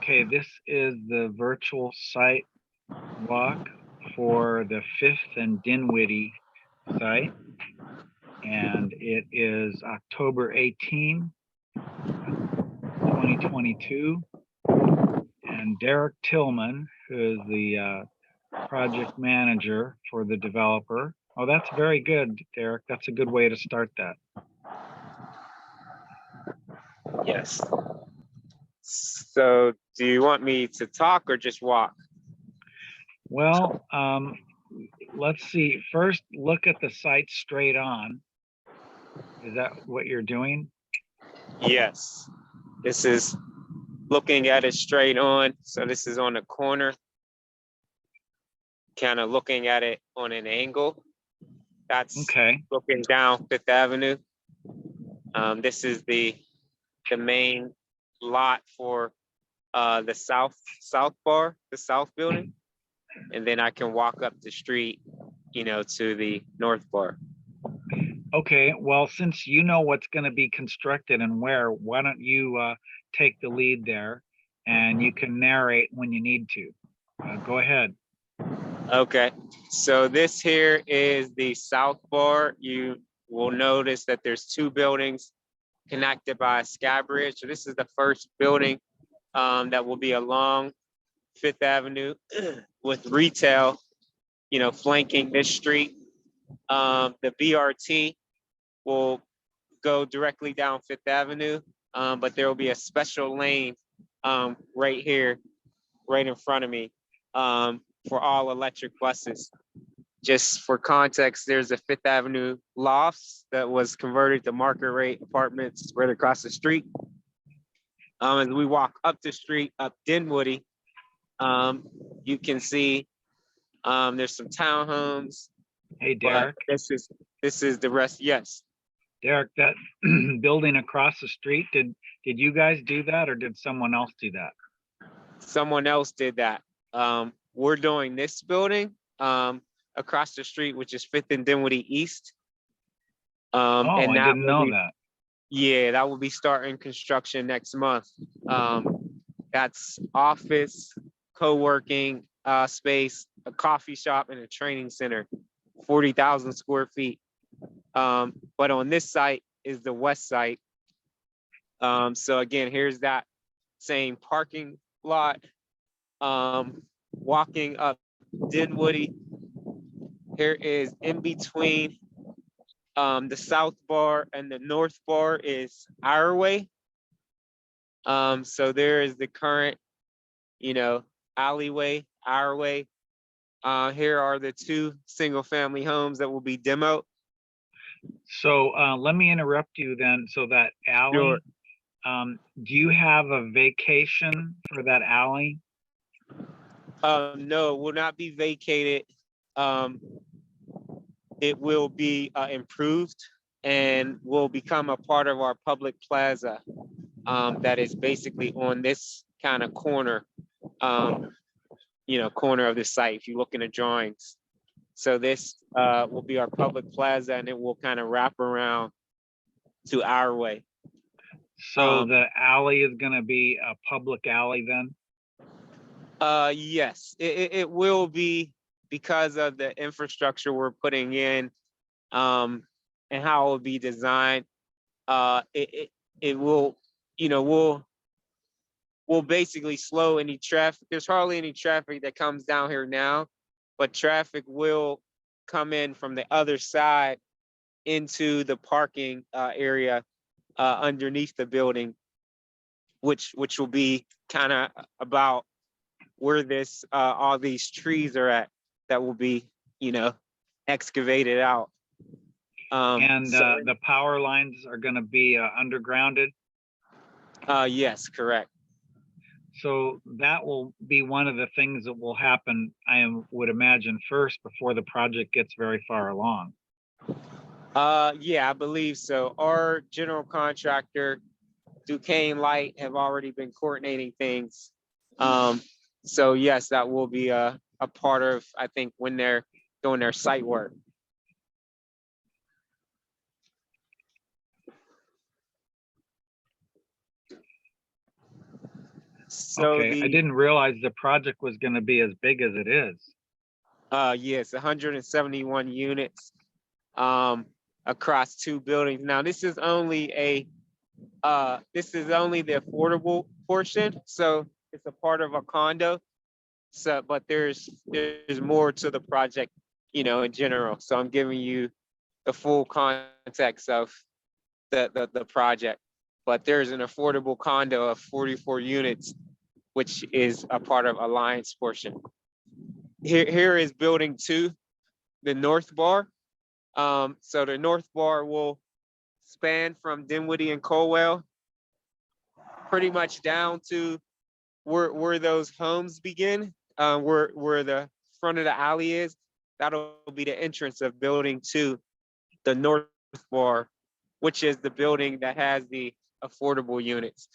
Okay, this is the virtual site walk for the 5th and Dinwiddie site, and it is October 18, 2022. And Derek Tillman, who is the project manager for the developer. Oh, that's very good, Derek. That's a good way to start that. Yes. So do you want me to talk or just walk? Well, let's see. First, look at the site straight on. Is that what you're doing? Yes. This is looking at it straight on. So this is on the corner, kind of looking at it on an angle. That's okay. Looking down Fifth Avenue. This is the main lot for the south bar, the south building. And then I can walk up the street, to the north bar. Okay, well, since you know what's going to be constructed and where, why don't you take the lead there, and you can narrate when you need to. Go ahead. Okay, so this here is the south bar. You will notice that there's two buildings connected by a sky bridge. So this is the first building that will be along Fifth Avenue with retail, flanking this street. The BRT will go directly down Fifth Avenue, but there will be a special lane right here, right in front of me, for all electric buses. Just for context, there's a Fifth Avenue lofts that was converted to market rate apartments right across the street. As we walk up the street, up Dinwiddie, you can see there's some townhomes. Hey, Derek. This is the rest. Yes. Derek, that building across the street, did you guys do that, or did someone else do that? Someone else did that. We're doing this building across the street, which is 5th and Dinwiddie East. And I didn't know that. Yeah, that will be starting construction next month. That's office, co-working space, a coffee shop, and a training center, 40,000 square feet. But on this site is the west site. So again, here's that same parking lot. Walking up Dinwiddie, here is in between the south bar and the north bar is our way. So there is the current, alleyway, our way. Here are the two single family homes that will be demoed. So let me interrupt you then. So that alley, sure. Do you have a vacation for that alley? No, it will not be vacated. It will be improved and will become a part of our public plaza that is basically on this kind of corner, corner of the site, if you look in the drawings. So this will be our public plaza, and it will kind of wrap around to our way. So the alley is going to be a public alley then? Yes, it will be, because of the infrastructure we're putting in and how it will be designed. It will, we'll basically slow any traffic. There's hardly any traffic that comes down here now, but traffic will come in from the other side into the parking area underneath the building, which will be kind of about where this all these trees are at that will be, excavated out. And the power lines are going to be undergrounded? Yes, correct. So that will be one of the things that will happen, I would imagine, first before the project gets very far along. Yeah, I believe so. Our general contractor, Duquesne Light, have already been coordinating things. So yes, that will be a part of, I think, when they're doing their site work. So Okay, I didn't realize the project was going to be as big as it is. yes, 171 units across 2 buildings. Now this is only the affordable portion, so it's a part of a condo. So, but there's more to the project, in general. So I'm giving you the full context of the project. But there's an affordable condo of 44 units, which is a part of Alliance portion. Here is building 2, the North Bar. So the North Bar will span from Dinwiddie and Colwell, pretty much down to where those homes begin, where the front of the alley is. That'll be the entrance of building 2, the North Bar, which is the building that has the affordable units.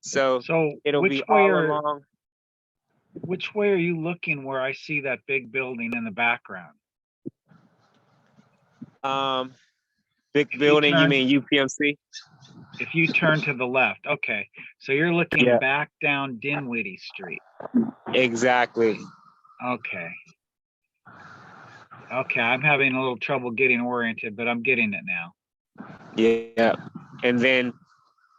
So So it'll be all along. which way are you looking where I see that big building in the background? Big If you building, you turn, mean UPMC? if you turn to the left, okay. So you're looking Yeah, back down Dinwiddie Street. exactly. Okay. Okay, I'm having a little trouble getting oriented, but I'm getting it now. Yeah. And then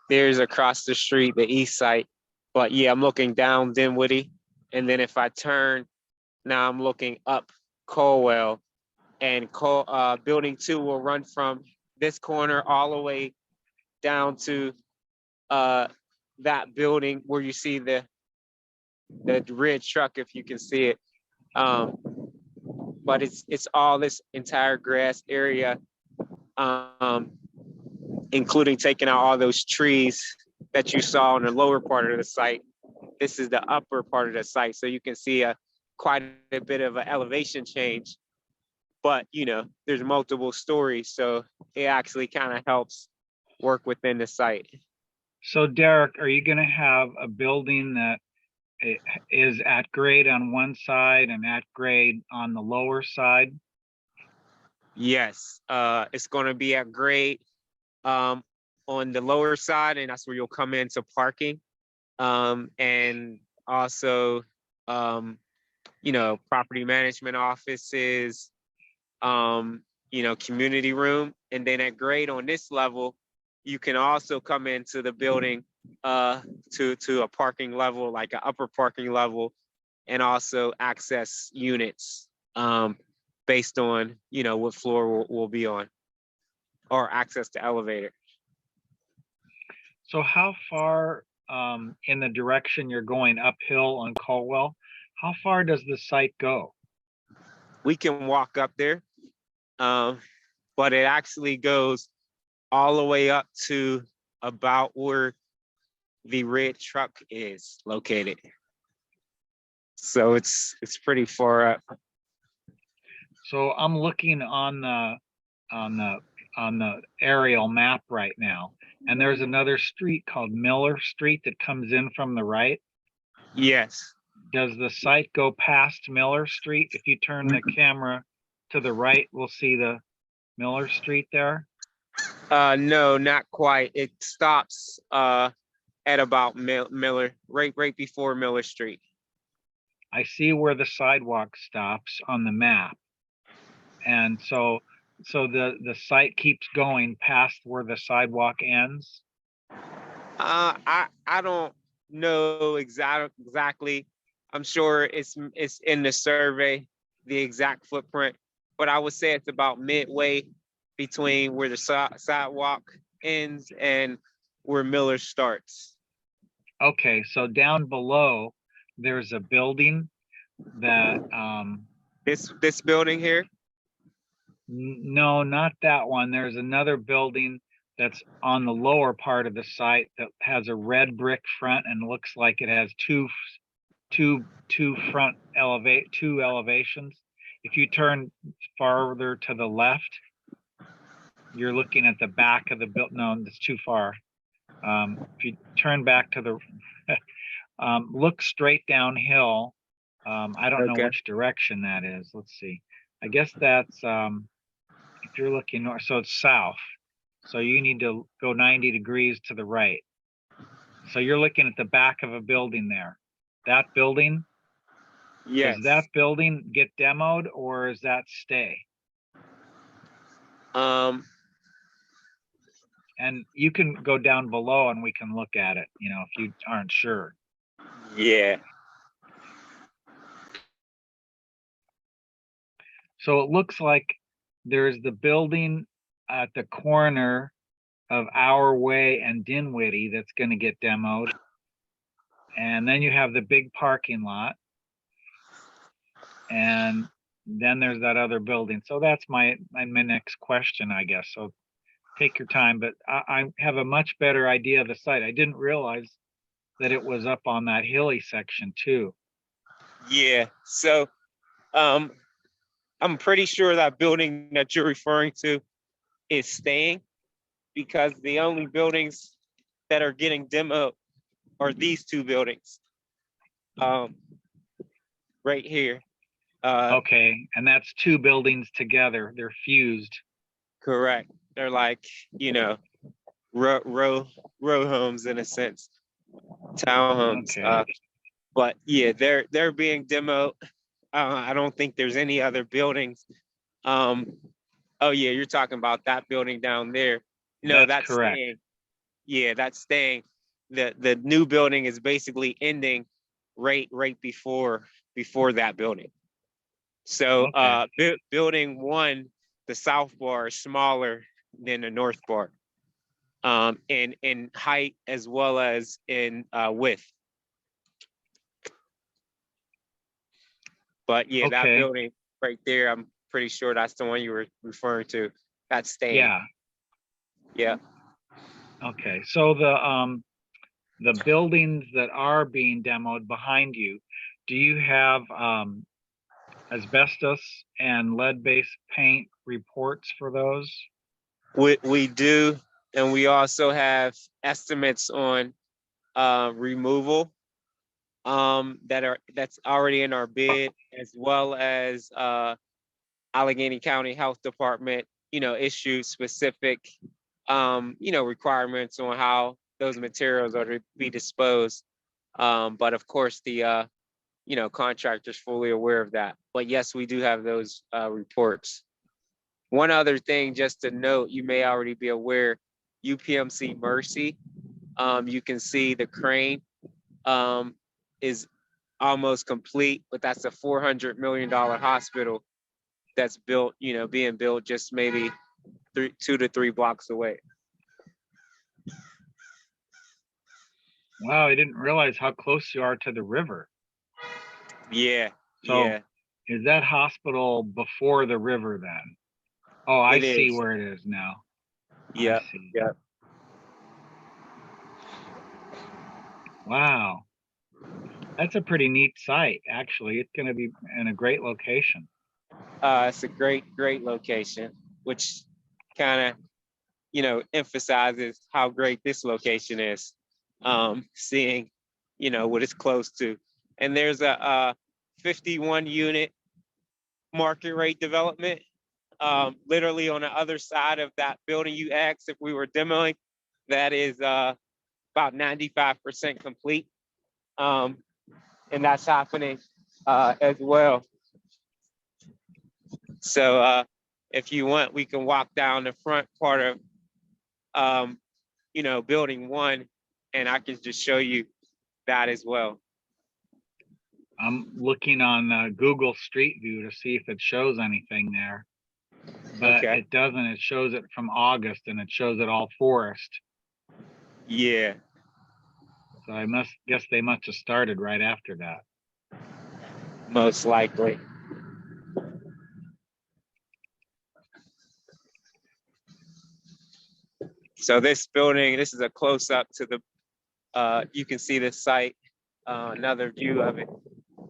there's across the street, the east side. But yeah, I'm looking down Dinwiddie. And then if I turn, now I'm looking up Colwell. And building 2 will run from this corner all the way down to that building where you see the red truck, if you can see it. But it's all this entire grass area, including taking out all those trees that you saw on the lower part of the site. This is the upper part of the site, so you can see quite a bit of an elevation change. But there's multiple stories, so it actually kind of helps work within the site. So Derek, are you going to have a building that is at grade on one side and at grade on the lower side? Yes, it's going to be at grade on the lower side, and that's where you'll come into parking, and also property management offices, community room. And then at grade on this level, you can also come into the building to a parking level, like an upper parking level, and also access units based on what floor we'll be on, or access to elevator. So how far in the direction you're going uphill on Colwell, how far does the site go? We can walk up there, but it actually goes all the way up to about where the red truck is located. So it's pretty far up. So I'm looking on the aerial map right now, and there's another street called Miller Street that comes in from the right. Yes. Does the site go past Miller Street? If you turn the camera to the right, we'll see the Miller Street there. No, not quite. It stops at about Miller, right before Miller Street. I see where the sidewalk stops on the map. And so the site keeps going past where the sidewalk ends. I don't know exactly. I'm sure it's in the survey, the exact footprint, but I would say it's about midway between where the sidewalk ends and where Miller starts. Okay, so down below, there's a building that This building here. No, not that one. There's another building that's on the lower part of the site that has a red brick front and looks like it has two elevations. If you turn farther to the left, you're looking at the back of the building. No, it's too far. If you turn back to the look straight downhill. I don't know which direction that is. Let's see. I guess that's if you're looking north, so it's south. So you need to go 90 degrees to the right. So you're looking at the back of a building there. That building, Yes. does that building get demoed or is that stay? Um, And you can go down below and we can look at it, you know, if you aren't sure. yeah. So it looks like there's the building at the corner of Our Way and Dinwiddie that's going to get demoed. And then you have the big parking lot. And then there's that other building. So that's my next question, I guess. So take your time, but I have a much better idea of the site. I didn't realize that it was up on that hilly section too. Yeah. So I'm pretty sure that building that you're referring to is staying, because the only buildings that are getting demoed are these two buildings. Right here. Okay, and that's two buildings together. They're fused. Correct. They're like, you know, row homes in a sense, townhomes. Okay. But yeah, they're being demoed. I don't think there's any other buildings. Oh yeah, you're talking about that building down there. No, That's that's correct. staying. Yeah, that's staying. The new building is basically ending right before that building. So Okay. building one, the south bar is smaller than the north bar, in height as well as in width. But yeah, that Okay. building right there, I'm pretty sure that's the one you were referring to. That's staying. Yeah. Yeah. Okay. So the buildings that are being demoed behind you, do you have asbestos and lead-based paint reports for those? We do, and we also have estimates on removal that's already in our bid, as well as Allegheny County Health Department, issue specific requirements on how those materials are to be disposed. But of course the contractor's fully aware of that. But yes, we do have those reports. One other thing just to note, you may already be aware, UPMC Mercy, you can see the crane is almost complete, but that's a $400 million hospital that's built, being built just maybe 2 to 3 blocks away. Wow, I didn't realize how close you are to the river. Yeah, So yeah, is that hospital before the river then? Oh, I it see is. where it is now. I Yeah, see. yeah. Wow. That's a pretty neat site, actually. It's going to be in a great location. It's a great location, which kind of, emphasizes how great this location is. Seeing, what it's close to. And there's a 51 unit market rate development, literally on the other side of that building you asked if we were demoing. That is about 95% complete. And that's happening as well. So if you want, we can walk down the front part of building one, and I can just show you that as well. I'm looking on Google Street View to see if it shows anything there, but Okay. it doesn't. It shows it from August and it shows it all forest. Yeah. So I guess they must have started right after that. Most likely. So this building, this is a close up to the, you can see the site, another view of it.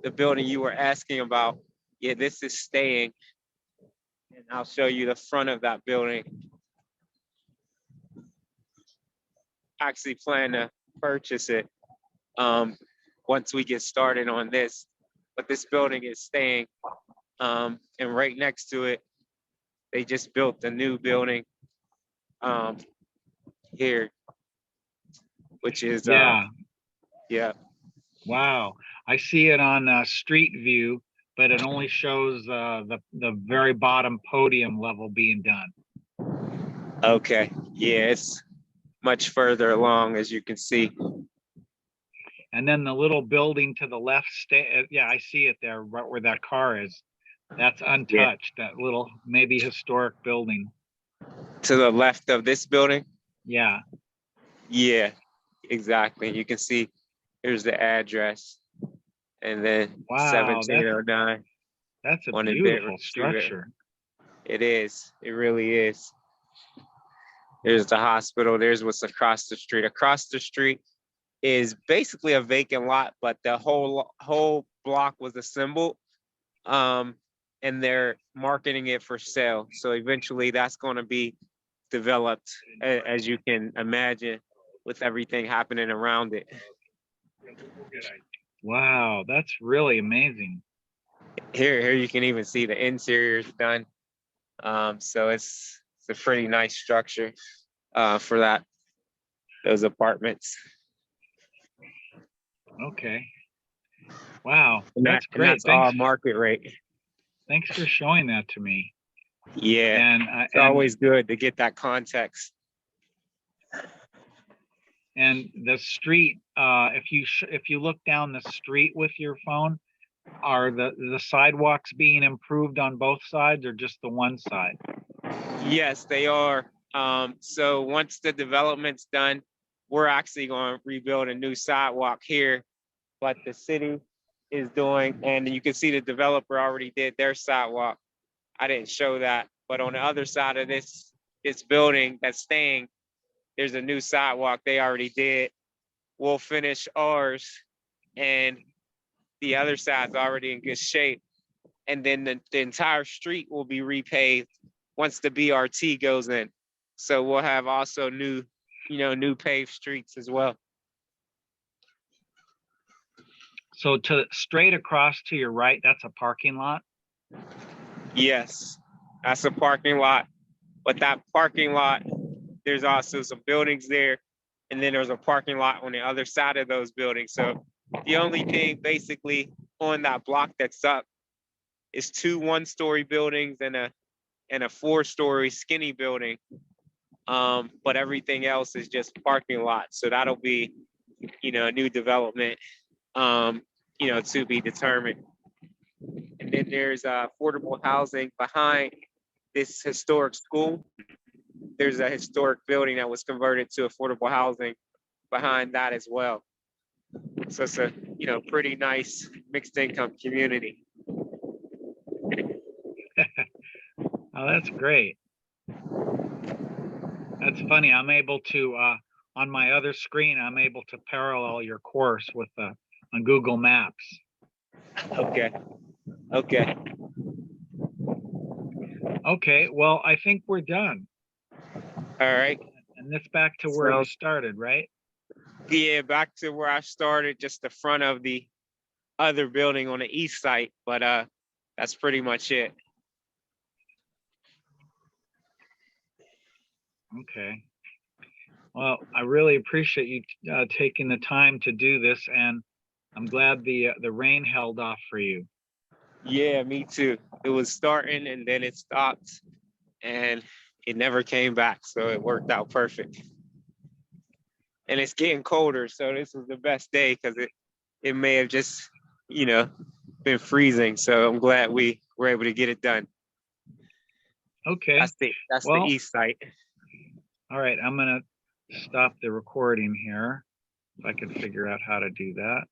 The building you were asking about, yeah, this is staying. And I'll show you the front of that building. I actually plan to purchase it once we get started on this, but this building is staying. And right next to it, they just built a new building here. which is Yeah. yeah. Wow. I see it on Street View, but it only shows the very bottom podium level being done. Okay. Yeah, it's much further along, as you can see. And then the little building to the left, yeah, I see it there, right where that car is. That's Yeah. untouched, that little maybe historic building. To the left of this building. Yeah. Yeah, exactly. You can see here's the address, and then Wow, 1709 that's a on the beautiful street. structure. It is. It really is. There's the hospital. There's what's across the street. Across the street is basically a vacant lot, but the whole block was assembled, and they're marketing it for sale. So eventually, that's going to be developed, as you can imagine, with everything happening around it. Wow, that's really amazing. Here you can even see the interior's done. So it's a pretty nice structure for those apartments. Okay. Wow, And that's and great. that's all market rate. Thanks for showing that to me. Yeah, And it's always good to get that context. and the street, if you look down the street with your phone, are the sidewalks being improved on both sides or just the one side? Yes, they are. So once the development's done, we're actually going to rebuild a new sidewalk here, but the city is doing, and you can see the developer already did their sidewalk. I didn't show that, but on the other side of this building that's staying, there's a new sidewalk they already did. We'll finish ours, and the other side's already in good shape. And then the entire street will be repaved once the BRT goes in. So we'll have also new paved streets as well. So straight across to your right, that's a parking lot? Yes, that's a parking lot. But that parking lot, there's also some buildings there. And then there's a parking lot on the other side of those buildings. So the only thing basically on that block that's up is 2 one-story buildings and a 4-story skinny building. But everything else is just parking lots. So that'll be, a new development, to be determined. And then there's affordable housing behind this historic school. There's a historic building that was converted to affordable housing behind that as well. So it's a, pretty nice mixed income community. Oh, that's great. That's funny. I'm able to, on my other screen, I'm able to parallel your course with on Google Maps. Okay. Okay. Okay, well, I think we're done. All right. And this back to where you started, right? Yeah, back to where I started, just the front of the other building on the east side, but that's pretty much it. Okay. Well, I really appreciate you taking the time to do this, and I'm glad the rain held off for you. Yeah, me too. It was starting and then it stopped and it never came back, so it worked out perfect. And it's getting colder, so this was the best day because it may have just, been freezing. So I'm glad we were able to get it done. Okay. That's the east side. All right, I'm gonna stop the recording here if I can figure out how to do that.